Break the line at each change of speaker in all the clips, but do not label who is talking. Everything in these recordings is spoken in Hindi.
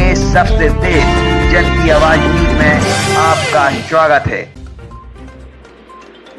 में सबसे तेज जन की आवाज न्यूज में आपका स्वागत है।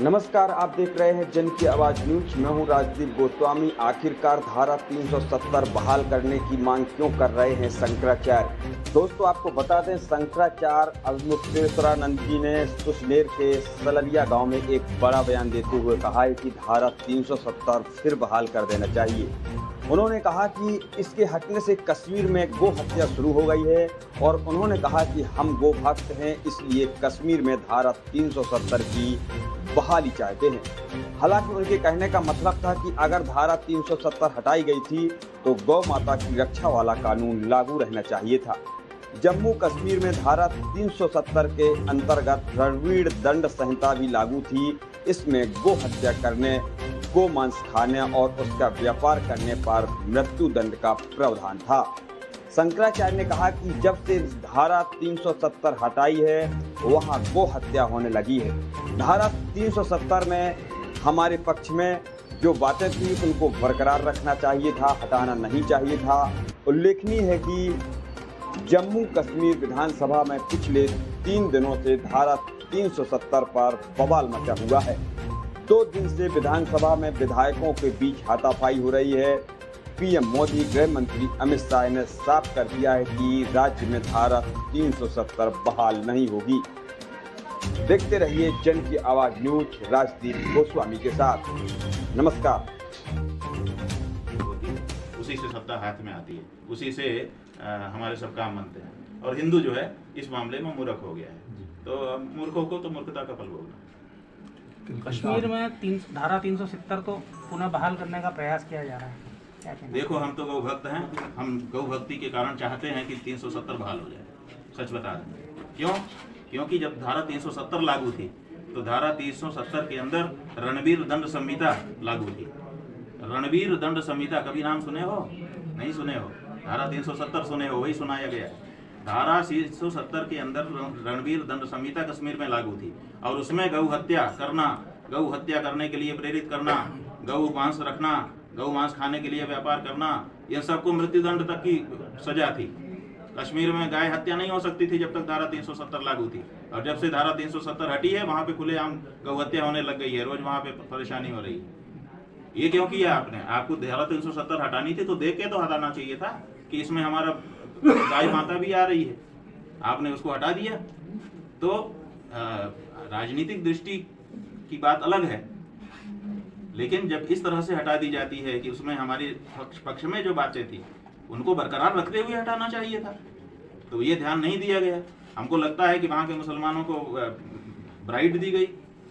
नमस्कार, आप देख रहे हैं जन की आवाज न्यूज। मैं हूं राजदीप गोस्वामी। आखिरकार धारा 370 बहाल करने की मांग क्यों कर रहे हैं शंकराचार्य? दोस्तों, आपको बता दें, शंकराचार्य अवधूतेश्वरानंद जी ने सुसनेर के सलरिया गांव में एक बड़ा बयान देते हुए कहा है कि धारा 370 फिर बहाल कर देना चाहिए। उन्होंने कहा कि इसके हटने से कश्मीर में गो हत्या शुरू हो गई है और उन्होंने कहा कि हम गो भक्त हैं, इसलिए कश्मीर में धारा 370 की बहाली चाहते हैं। हालांकि उनके कहने का मतलब था कि अगर धारा 370 हटाई गई थी तो गौ माता की रक्षा वाला कानून लागू रहना चाहिए था। जम्मू कश्मीर में धारा 370 के अंतर्गत रणवीर दंड संहिता भी लागू थी। इसमें गो हत्या करने, गो मांस खाने और उसका व्यापार करने पर मृत्यु दंड का प्रावधान था। शंकराचार्य ने कहा कि जब से धारा 370 हटाई है वहां गो हत्या होने लगी है। धारा 370 में हमारे पक्ष में जो बातें थी उनको बरकरार रखना चाहिए था, हटाना नहीं चाहिए था। उल्लेखनीय है कि जम्मू कश्मीर विधानसभा में पिछले 3 दिनों से धारा 370 पर बवाल मचा हुआ है। 2 दिन से विधानसभा में विधायकों के बीच हाथापाई हो रही है। पीएम मोदी, गृह मंत्री अमित शाह ने साफ कर दिया है कि राज्य में धारा 370 बहाल नहीं होगी। देखते रहिए जन की आवाज न्यूज राजदीप गोस्वामी के साथ। नमस्कार।
उसी से सत्ता हाथ में आती है, उसी से हमारे सब काम बनते हैं और हिंदू जो है इस मामले में मूर्ख हो गया है। तो मूर्खों को तो मूर्खता का फल भोगना।
कश्मीर में धारा 370 को पुनः बहाल करने का प्रयास किया जा रहा है।
देखो, हम तो गौ भक्त हैं, हम गौ भक्ति के कारण चाहते हैं कि 370 बहाल हो जाए। सच बता दें क्यों? क्योंकि जब धारा 370 लागू थी तो धारा 370 के अंदर रणवीर दंड संहिता लागू थी। रणवीर दंड संहिता कभी नाम सुने हो? नहीं सुने हो। धारा 370 सुने हो, वही सुनाया गया। धारा 370 के अंदर रणवीर दंड संहिता कश्मीर में लागू थी और उसमें गौ हत्या करना, गौ हत्या करने के लिए प्रेरित करना, गौ मांस रखना, गौ मांस खाने के लिए व्यापार करना, इन सबको मृत्युदंड तक की सजा थी। कश्मीर में गाय हत्या नहीं हो सकती थी जब तक धारा 370 लागू थी और जब से धारा 370 हटी है वहां पे खुलेआम गौ हत्या होने लग गई है। रोज वहां पे परेशानी हो रही है। ये क्यों किया आपने? आपको धारा 370 हटानी थी तो देख के तो हटाना चाहिए था कि इसमें हमारा गाय माता भी आ रही है। आपने उसको हटा दिया। तो राजनीतिक दृष्टि की बात अलग है, लेकिन जब इस तरह से हटा दी जाती है कि उसमें हमारे पक्ष में जो बातें थी उनको बरकरार रखते हुए हटाना चाहिए था, तो ये ध्यान नहीं दिया गया। हमको लगता है कि वहाँ के मुसलमानों को ब्राइट दी गई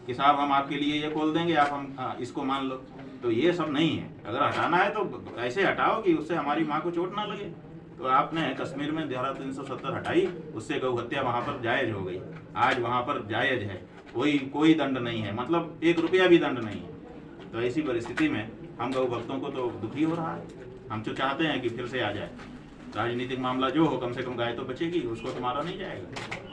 कि साहब हम आपके लिए ये खोल देंगे, आप हम इसको मान लो। तो ये सब नहीं है। अगर हटाना है तो ऐसे हटाओ कि उससे हमारी माँ को चोट ना लगे। तो आपने कश्मीर में धारा 370 हटाई, उससे गौ हत्या वहाँ पर जायज हो गई। आज वहाँ पर जायज है, कोई दंड नहीं है, मतलब 1 रुपया भी दंड नहीं है। तो ऐसी परिस्थिति में हम गौ भक्तों को तो दुखी हो रहा है। हम तो चाहते हैं कि फिर से आ जाए। राजनीतिक मामला जो हो, कम से कम गाय तो बचेगी, उसको तो मारा नहीं जाएगा।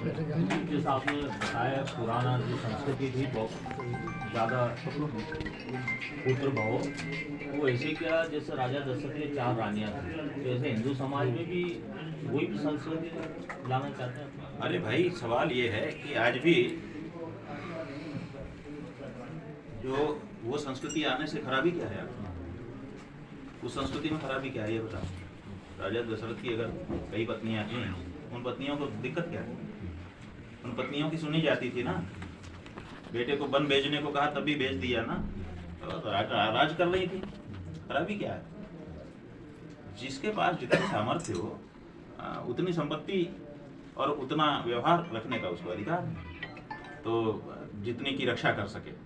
जैसा आपने बताया, पुराना जो संस्कृति थी बहुत ज़्यादा पुत्र भाव, वो ऐसे क्या जैसे राजा दशरथ के 4 रानियाँ थी, तो ऐसे हिंदू समाज में भी वही भी संस्कृति लाना चाहते हैं।
अरे भाई, सवाल ये है कि आज भी जो वो संस्कृति आने से खराबी क्या है? उस संस्कृति में खराबी क्या है ये बताओ। राजा दशरथ की अगर कई पत्नियां थी, उन पत्नियों को दिक्कत क्या है? उन पत्नियों की सुनी जाती थी ना। बेटे को वन भेजने को कहा तभी भेज दिया ना, तो राज कर रही थी। खराबी क्या है? जिसके पास जितनी सामर्थ्य हो उतनी संपत्ति और उतना व्यवहार रखने का उसको अधिकार, तो जितने की रक्षा कर सके।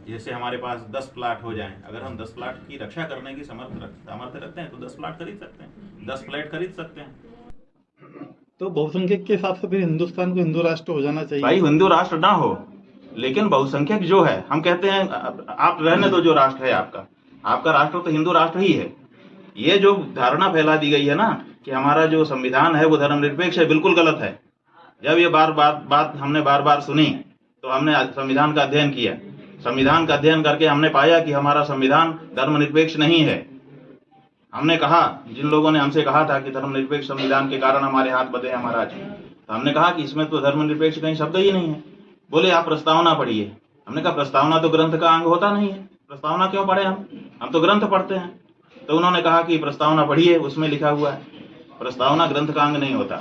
जैसे हमारे पास 10 प्लाट हो जाएं, अगर हम 10 प्लाट की रक्षा करने की सामर्थ्य रखते हैं तो 10 प्लाट खरीद सकते हैं, 10 फ्लैट खरीद सकते हैं।
तो बहुसंख्यक के हिसाब से फिर हिंदुस्तान को हिंदू राष्ट्र हो जाना चाहिए।
भाई, हिंदू राष्ट्र ना हो, लेकिन बहुसंख्यक जो है, हम कहते हैं आप रहने दो, जो राष्ट्र है आपका राष्ट्र तो हिंदू राष्ट्र ही है। ये जो धारणा फैला दी गई है ना कि हमारा जो संविधान है वो धर्मनिरपेक्ष है, बिल्कुल गलत है। जब ये बात हमने बार सुनी तो हमने संविधान का अध्ययन किया। संविधान का अध्ययन करके हमने पाया कि हमारा संविधान धर्मनिरपेक्ष नहीं है। हमने कहा, जिन लोगों ने हमसे कहा था कि धर्मनिरपेक्ष संविधान के कारण हमारे हाथ बंधे हैं महाराज, तो हमने कहा कि इसमें तो धर्मनिरपेक्ष कहीं शब्द ही नहीं है। बोले आप प्रस्तावना पढ़िए। हमने कहा प्रस्तावना तो ग्रंथ का अंग होता नहीं है, प्रस्तावना क्यों पढ़े हम तो ग्रंथ पढ़ते हैं। तो उन्होंने कहा कि प्रस्तावना पढ़िए, उसमें लिखा हुआ है। प्रस्तावना ग्रंथ का अंग नहीं होता,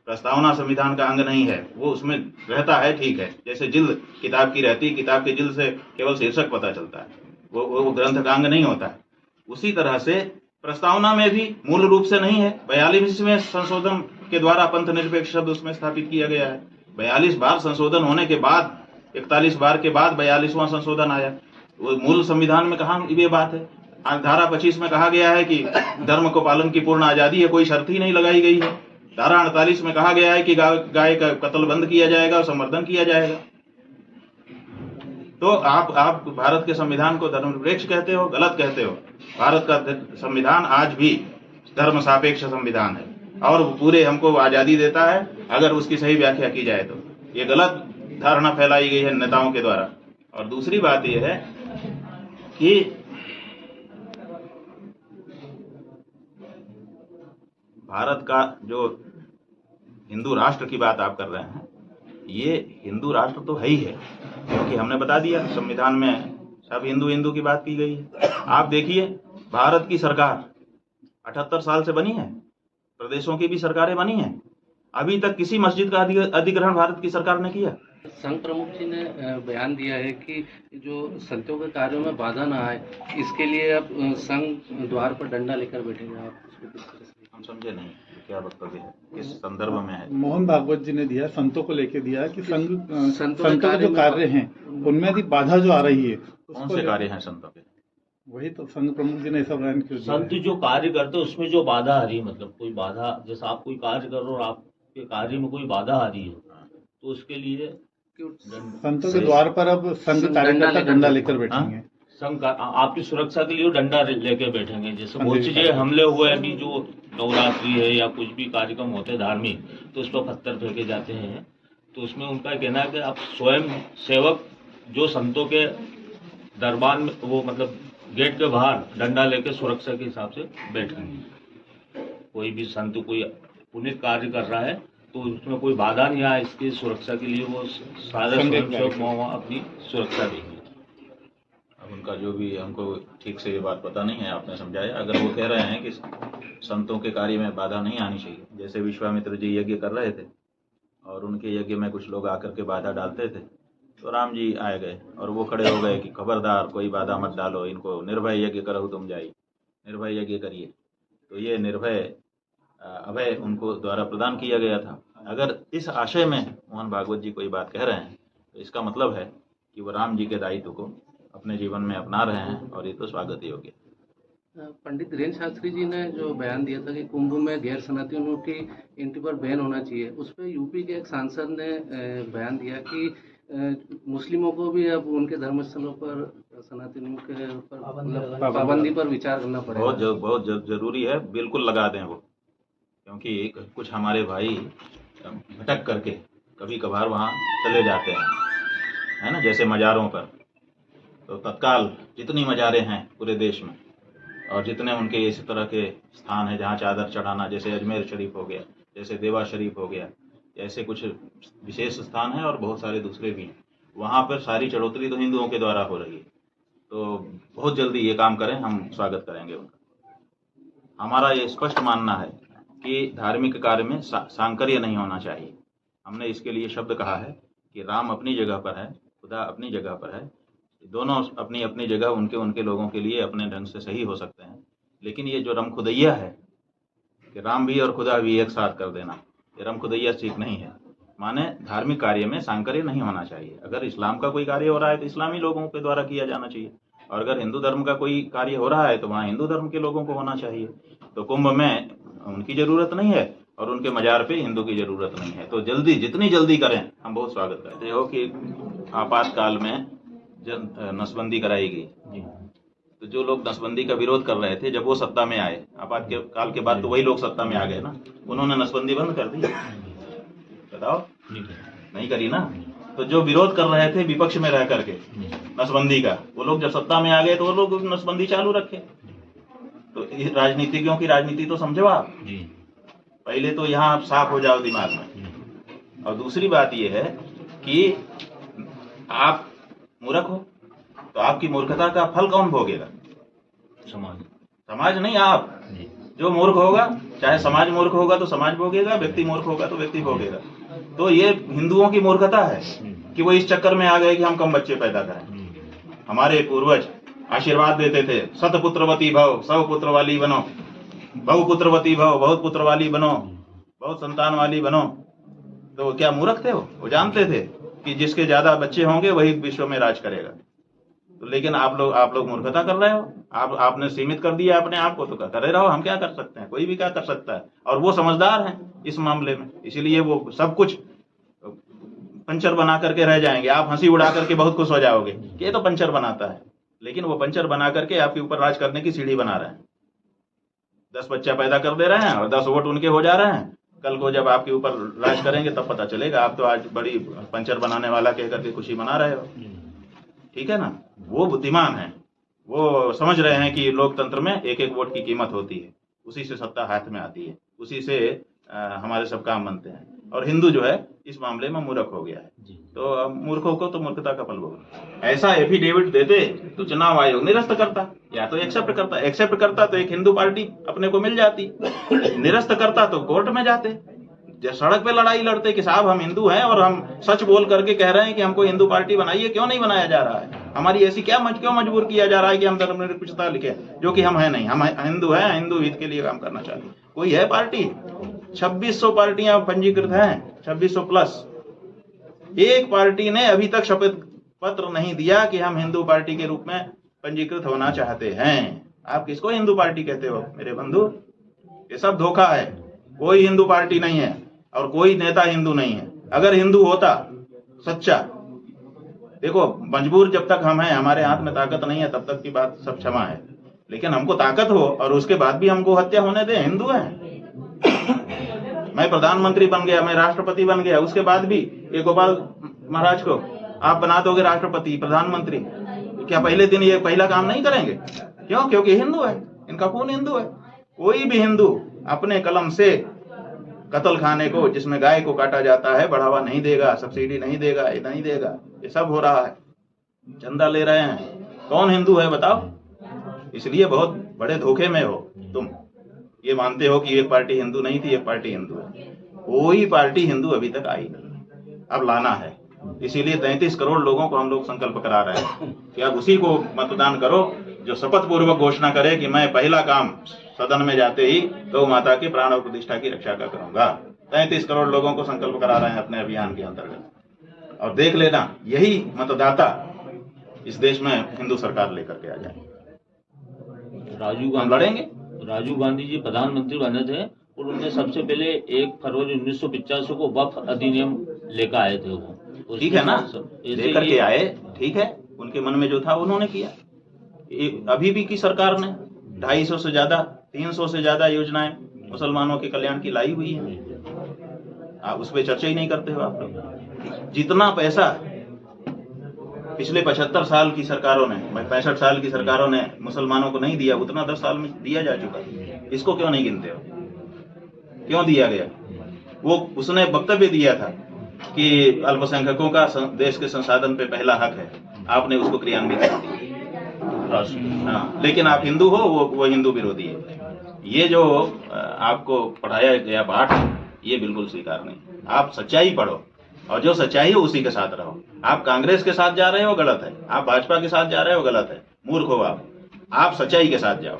प्रस्तावना संविधान का अंग नहीं है। वो उसमें रहता है, ठीक है, जैसे जिल्द किताब की रहती है, किताब की जिल्द से केवल शीर्षक पता चलता है, वो ग्रंथ का अंग नहीं होता है। उसी तरह से प्रस्तावना में भी मूल रूप से नहीं है। 42वें संशोधन के द्वारा पंथ निरपेक्ष शब्द उसमें स्थापित किया गया है। 42 बार संशोधन होने के बाद, 41 बार के बाद 42वां संशोधन आया। वो मूल संविधान में कहाँ ये बात है? धारा 25 में कहा गया है कि धर्म को पालन की पूर्ण आजादी है, कोई शर्त ही नहीं लगाई गई है। धारा 48 में कहा गया है कि गाय का कत्ल बंद किया जाएगा और संवर्धन किया जाएगा। तो आप भारत के संविधान को धर्मनिरपेक्ष कहते हो, गलत कहते हो। भारत का संविधान आज भी धर्म सापेक्ष संविधान है और पूरे हमको आजादी देता है, अगर उसकी सही व्याख्या की जाए तो। ये गलत धारणा फैलाई गई है नेताओं के द्वारा। और दूसरी बात यह है कि भारत का जो हिंदू राष्ट्र की बात आप कर रहे हैं, ये हिंदू राष्ट्र तो है ही है, क्योंकि हमने बता दिया संविधान में सब हिंदू की बात की गई है। आप देखिए भारत की सरकार 78 साल से बनी है, प्रदेशों की भी सरकारें बनी हैं, अभी तक किसी मस्जिद का अधिग्रहण भारत की सरकार ने किया।
संघ प्रमुख जी ने बयान दिया है कि जो संतों के कार्यों में बाधा ना आए, इसके लिए अब संघ द्वार पर डंडा लेकर बैठेंगे। आप इसको किस तरह से?
हम समझे नहीं क्या वक्तव्य है, किस संदर्भ में है?
मोहन भागवत जी ने दिया, संतों को लेके दिया कि संतों के जो कार्य हैं उनमें यदि बाधा जो आ रही है,
कौन से कार्य हैं संतों के?
वही तो संघ प्रमुख जी ने ऐसा बयान क्यों दिया?
संत जो कार्य करते हैं उसमें जो बाधा आ रही है, मतलब कोई बाधा, जैसे आप कोई कार्य कर रहे हो और आपके कार्य में कोई बाधा आ रही है, तो उसके लिए
संतों के द्वार पर अब संघ कार्यकर्ता डंडा लेकर बैठेंगे।
संघ आपकी सुरक्षा के लिए डंडा लेके बैठेंगे। जैसे बहुत सी जगह हमले हुए, अभी जो नवरात्रि है या कुछ भी कार्यक्रम होते हैं धार्मिक, तो उस पर पत्थर फेंके जाते हैं। तो उसमें उनका कहना है कि आप स्वयं सेवक जो संतों के दरबार में, वो मतलब गेट के बाहर डंडा लेके सुरक्षा के हिसाब से बैठेंगे। कोई भी संत कोई पुण्य कार्य कर रहा है तो उसमें कोई बाधा नहीं आए, इसकी सुरक्षा के लिए वो सारे स्वयंसेवक वहाँ अपनी सुरक्षा देंगे।
अब उनका जो भी, हमको ठीक से ये बात पता नहीं है, आपने समझाया। अगर वो कह रहे हैं कि संतों के कार्य में बाधा नहीं आनी चाहिए, जैसे विश्वामित्र जी यज्ञ कर रहे थे और उनके यज्ञ में कुछ लोग आकर के बाधा डालते थे, तो राम जी आए गए और वो खड़े हो गए कि खबरदार कोई बाधा मत डालो, इनको निर्भय यज्ञ करो, तुम जाइए निर्भय यज्ञ करिए। तो ये निर्भय अभय उनको द्वारा प्रदान किया गया था। अगर इस आशय में मोहन भागवत जी कोई बात कह रहे हैं तो इसका मतलब है कि वो राम जी के दायित्व को अपने जीवन में अपना रहे हैं और ये तो स्वागत योग्य।
पंडित धीरेन्द्र शास्त्री जी ने जो बयान दिया था कि कुंभ में गैर सनातनियों की एंट्री पर बैन होना चाहिए, उस पर यूपी के एक सांसद ने बयान दिया कि मुस्लिमों को भी अब उनके धर्मस्थलों पर सनातनियों के ऊपर पाबंदी पर विचार करना पड़ेगा।
बहुत जरूरी है, बिल्कुल लगा दें वो, क्योंकि कुछ हमारे भाई भटक करके कभी कभार वहाँ चले जाते हैं, है ना, जैसे मज़ारों पर। तो तत्काल जितनी मज़ारें हैं पूरे देश में और जितने उनके इस तरह के स्थान हैं जहाँ चादर चढ़ाना, जैसे अजमेर शरीफ हो गया, जैसे देवा शरीफ हो गया, ऐसे कुछ विशेष स्थान हैं और बहुत सारे दूसरे भी हैं, वहाँ पर सारी चढ़ोतरी तो हिंदुओं के द्वारा हो रही है। तो बहुत जल्दी ये काम करें, हम स्वागत करेंगे उनका। हमारा ये स्पष्ट मानना है कि धार्मिक कार्य में सांकर्य नहीं होना चाहिए। हमने इसके लिए शब्द कहा है कि राम अपनी जगह पर है, खुदा अपनी जगह पर है, दोनों अपनी अपनी जगह उनके लोगों के लिए अपने ढंग से सही हो सकते हैं। लेकिन ये जो रमखुदैया है कि राम भी और खुदा भी एक साथ कर देना, ये रमखुदैया ठीक नहीं है। माने धार्मिक कार्य में सांकर्य नहीं होना चाहिए। अगर इस्लाम का कोई कार्य हो रहा है तो इस्लामी लोगों के द्वारा किया जाना चाहिए, और अगर हिंदू धर्म का कोई कार्य हो रहा है तो वहाँ हिंदू धर्म के लोगों को होना चाहिए। तो कुंभ में उनकी ज़रूरत नहीं है और उनके मज़ार पे हिंदू की ज़रूरत नहीं है। तो जल्दी, जितनी जल्दी करें हम बहुत स्वागत करते हो। कि आपातकाल में जब नसबंदी कराई गई, तो जो लोग नसबंदी का विरोध कर रहे थे, जब वो सत्ता में आए, आपातकाल के बाद तो वही लोग सत्ता में आ गए ना, उन्होंने नसबंदी बंद कर दी। बताओ, नहीं करी ना। तो जो विरोध कर रहे थे विपक्ष में रह करके नसबंदी का, वो लोग जब सत्ता में आ गए तो वो लोग नसबंदी चालू रखे। तो राजनीतिज्ञों की राजनीति तो समझो आप।
जी
पहले तो यहाँ आप साफ हो जाओ दिमाग में। और दूसरी बात यह है कि आप मूर्ख हो तो आपकी मूर्खता का फल कौन भोगेगा? समाज नहीं, आप। जो मूर्ख होगा, चाहे समाज मूर्ख होगा तो समाज भोगेगा, व्यक्ति मूर्ख होगा तो व्यक्ति भोगेगा। तो ये हिंदुओं की मूर्खता है कि वो इस चक्कर में आ गए कि हम कम बच्चे पैदा करें। हमारे पूर्वज आशीर्वाद देते थे, सतपुत्रवती भव, सौ पुत्र वाली बनो, बहुपुत्रवती भव, बहुत पुत्र वाली बनो, बहुत संतान वाली बनो। तो क्या मूर्ख थे वो जानते थे कि जिसके ज्यादा बच्चे होंगे वही विश्व में राज करेगा। तो लेकिन आप लोग मूर्खता कर रहे हो। आपने सीमित कर दिया अपने आप को, तो करे रहो, हम क्या कर सकते हैं? कोई भी क्या कर सकता है। और वो समझदार हैं इस मामले में, इसीलिए वो सब कुछ पंचर बना करके रह जाएंगे। आप हंसी उड़ा करके बहुत खुश हो जाओगे कि ये तो पंचर बनाता है, लेकिन वो पंचर बना करके आपके ऊपर राज करने की सीढ़ी बना रहे हैं। 10 बच्चा पैदा कर दे रहे हैं और 10 वोट उनके हो जा रहे हैं। कल को जब आपके ऊपर राज करेंगे तब पता चलेगा आप तो आज बड़ी पंचर बनाने वाला कह करके खुशी मना रहे हो। ठीक है ना? वो बुद्धिमान है, वो समझ रहे हैं कि लोकतंत्र में एक एक वोट की कीमत होती है, उसी से सत्ता हाथ में आती है, उसी से हमारे सब काम बनते हैं। और हिंदू जो है इस मामले में मूर्ख हो गया है। तो मूर्खों को तो मूर्खता का फल भोगना। ऐसा एफिडेविट देते तो चुनाव आयोग निरस्त करता, या तो एक्सेप्ट करता। एक्सेप्ट करता तो एक हिंदू पार्टी अपने को मिल जाती, निरस्त करता तो कोर्ट में जाते, सड़क पे लड़ाई लड़ते कि साहब हम हिंदू हैं और हम सच बोल करके कह रहे हैं कि हमको हिंदू पार्टी बनाइए। क्यों नहीं बनाया जा रहा है? हमारी ऐसी क्यों मजबूर किया जा रहा है कि हम धर्मनिरपेक्षता लिखे, जो कि हम है नहीं। हम हिंदू हैं, हिंदू हित के लिए काम करना चाहते हैं। कोई है पार्टी? 2600 पार्टियां पंजीकृत हैं, 2600 प्लस। एक पार्टी ने अभी तक शपथ पत्र नहीं दिया कि हम हिंदू पार्टी के रूप में पंजीकृत होना चाहते हैं। आप किसको हिंदू पार्टी कहते हो मेरे बंधु? ये सब धोखा है। कोई हिंदू पार्टी नहीं है और कोई नेता हिंदू नहीं है। अगर हिंदू होता सच्चा, देखो मजबूर जब तक हम हैं, हमारे हाथ में ताकत नहीं है, तब तक की बात सब क्षमा है। लेकिन हमको ताकत हो और उसके बाद भी हमको हत्या होने दे, हिंदू हैं। मैं प्रधानमंत्री बन गया, मैं राष्ट्रपति बन गया, उसके बाद भी ये गोपाल महाराज को आप बना दोगे राष्ट्रपति प्रधानमंत्री, क्या पहले दिन ये पहला काम नहीं करेंगे? क्यों? क्योंकि हिंदू है, इनका खून हिंदू है। कोई भी हिंदू अपने कलम से कत्ल खाने को, जिसमें गाय को काटा जाता है, बढ़ावा नहीं देगा, सब्सिडी नहीं देगा, ये नहीं देगा। ये सब हो रहा है, चंदा ले रहे हैं। कौन हिंदू है बताओ? इसलिए बहुत बड़े धोखे में हो तुम। ये मानते हो कि एक पार्टी हिंदू नहीं थी, एक पार्टी हिंदू है। कोई पार्टी हिंदू अभी तक आई नहीं, अब लाना है। इसीलिए 33 करोड़ लोगों को हम लोग संकल्प करा रहे हैं कि अब उसी को मतदान करो जो शपथ पूर्वक घोषणा करे कि मैं पहला काम सदन में जाते ही गौ माता की प्राण और प्रतिष्ठा की रक्षा का करूंगा। 33 करोड़ लोगों को संकल्प करा रहे हैं अपने अभियान के अंतर्गत। और देख लेना, यही मतदाता इस देश में हिंदू सरकार लेकर के आ जाए।
राजीव गांधी जी प्रधानमंत्री बने थे और उन्होंने सबसे पहले 1 फरवरी 1985 को वक्फ अधिनियम लेकर आए थे। वो
ठीक है ना, लेकर के आए, ठीक है। उनके मन में जो था उन्होंने किया। अभी भी की सरकार ने 250 से ज्यादा, 300 से ज्यादा योजनाएं मुसलमानों के कल्याण की लाई हुई है। उस पर चर्चा ही नहीं करते हो आप लोग। जितना पैसा पिछले 75 साल की सरकारों ने, 65 साल की सरकारों ने मुसलमानों को नहीं दिया, उतना 10 साल में दिया जा चुका है। इसको क्यों नहीं गिनते हो? क्यों दिया गया? वो उसने वक्तव्य दिया था कि अल्पसंख्यकों का देश के संसाधन पे पहला हक है, आपने उसको क्रियान्वित कर दिया। हाँ, लेकिन आप हिंदू हो, वो हिंदू विरोधी है। ये जो आपको पढ़ाया गया पाठ, ये बिल्कुल स्वीकार नहीं। आप सच्चाई पढ़ो और जो सच्चाई है उसी के साथ रहो। आप कांग्रेस के साथ जा रहे हो, गलत है। आप भाजपा के साथ जा रहे हो, गलत है। मूर्ख हो आप सच्चाई के साथ जाओ।